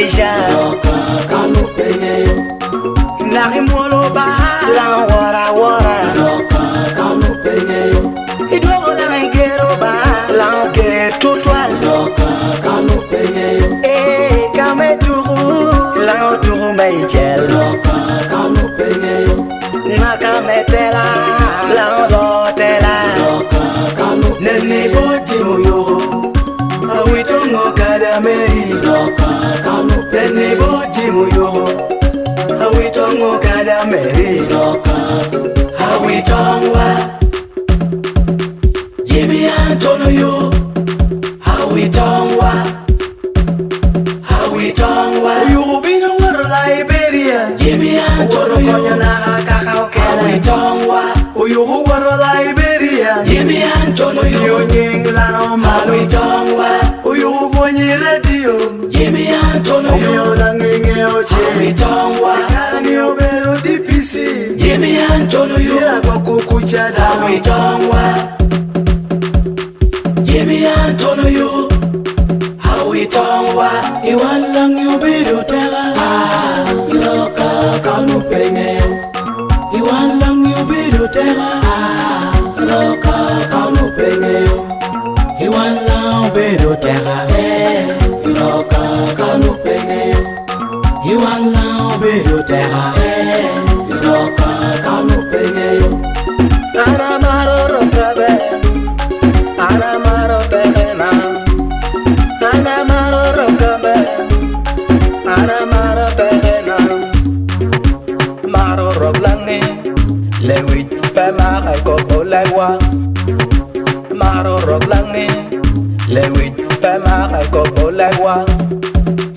Aisha kanu penyeyo Naki mwolo ba la wara wara kanu penyeyo Idwogo la ngero ba la ke tutwal kanu penyeyo kame turu la turu meichel kanu penyeyo Nakame tela la do tela kanu Nene boti muyo Awitongo kadameri kanu Nene boti muyo Awitongo kadameri Awitongwa Jimmy Antonio yo Awitongwa Yubino waro Liberia Jimmy Antonio yo na kakao kele Awitongwa Uyuhu waro Liberia Jimmy Antonio yo Yonyingla no malu Awitongwa Uyuhu bonyi radio Jimmy Antonio yo Uyola ngenge oche Awitongwa Karani obero DPC Jimmy Antonio yo Yako kukuchada Awitongwa Jimmy Antonio yo Awitongwa Iwan lang yubiru tela Iroka kanu penyeyo Iwan lang yubiru tela Iroka kanu penyeyo Iwan lang yubiru tela Iroka kanu penyeyo Iwan lang yubiru tela Iroka kanu penyeyo Ana maro rokabe Ana maro tehena Ana maro rokabe Ana maro tehena Maro roklangi Lewit pema kai koko lewa Maro roklangi Lewit pema kai koko lewa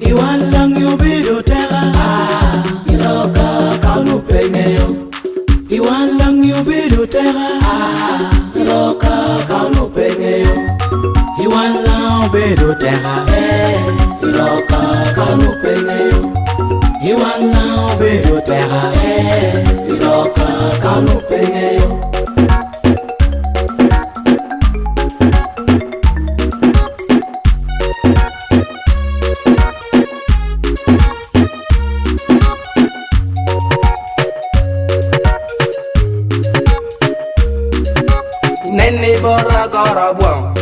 Iwan lang yubiru tela Iroka kanu penyeyo Iwan lang yubiru tela Iroka kanu penyeyo Iwan lang yubiru tela Iroka kanu penyeyo Iwan lang yubiru tela Iroka kanu penyeyo Nene bora gora buang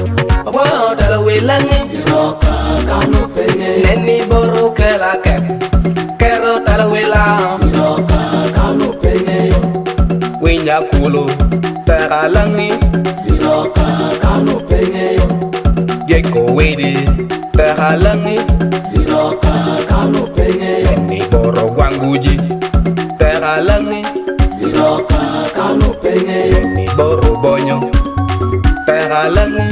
Buang dalam wilangi Iroka kanu penyeyo Nene boro kela kek Kero dalam wilang Iroka kanu penyeyo Winya kulu Teralangi Iroka kanu penyeyo Yeko wedi Teralangi Iroka kanu penyeyo Nene boro wanguji Teralangi Iroka kanu penyeyo Nene boro bonyo Teralangi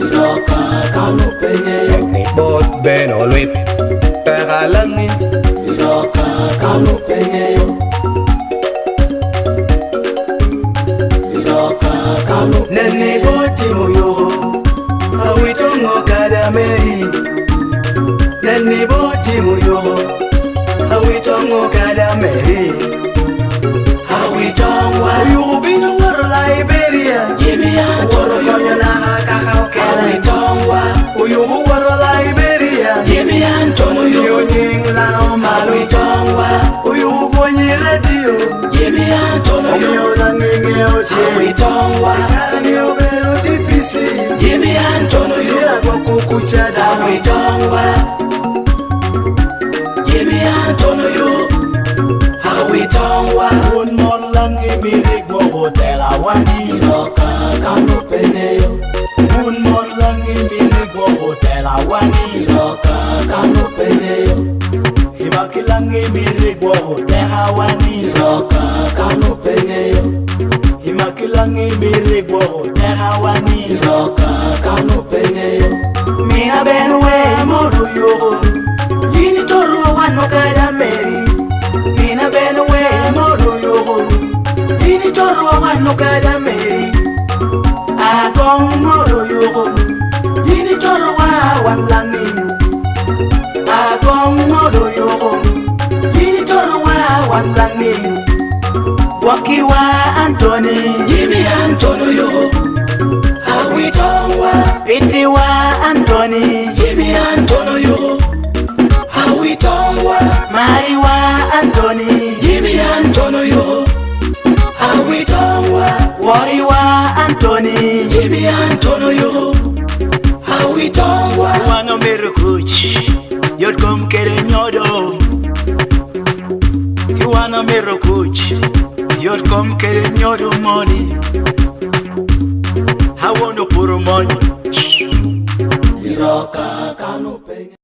Iroka kanu penyeyo Nene bot beno luip Teralangi Iroka kanu penyeyo Iroka kanu Nene boti muyoho Awitongo kadameri Nene boti muyoho Awitongo kadameri Awitongwa Uyubino waro Liberia Jimmy Antonio yo Uyola na kakao kele Awitongwa Uyuhu waro Liberia Jimmy Antonio yo Yonyingla no malu Awitongwa Uyuhu bonyi radio Jimmy Antonio yo Uyola ngenge oche Awitongwa Karani obero DPC Jimmy Antonio yo Yako kukuchada Awitongwa Jimmy Antonio yo Awitongwa Un mon lang imirig mo hotel awani Iroka kanu penyeyo Un mon lang imirig mo hotel awani Iroka kanu penyeyo Himaki lang imirig mo hotel awani Iroka kanu penyeyo Himaki lang imirig mo hotel awani Iroka kanu penyeyo Mina benwe modu yo Yini toru wano kada meri Mina benwe modu yo Yini toru wano kada meri Agong modu yo Yini toru wa wanlangi Agong modu yo Yini toru wa wanlangi Wakiwa Anthony Jimmy Antonio yo Anthony Jimmy Antonio yo Hawitongwa Wano mero kuch Yot kom kere nyodo Iwana mero kuch Yot kom kere nyodo moni Hawono puro monyo Iroka kanu penye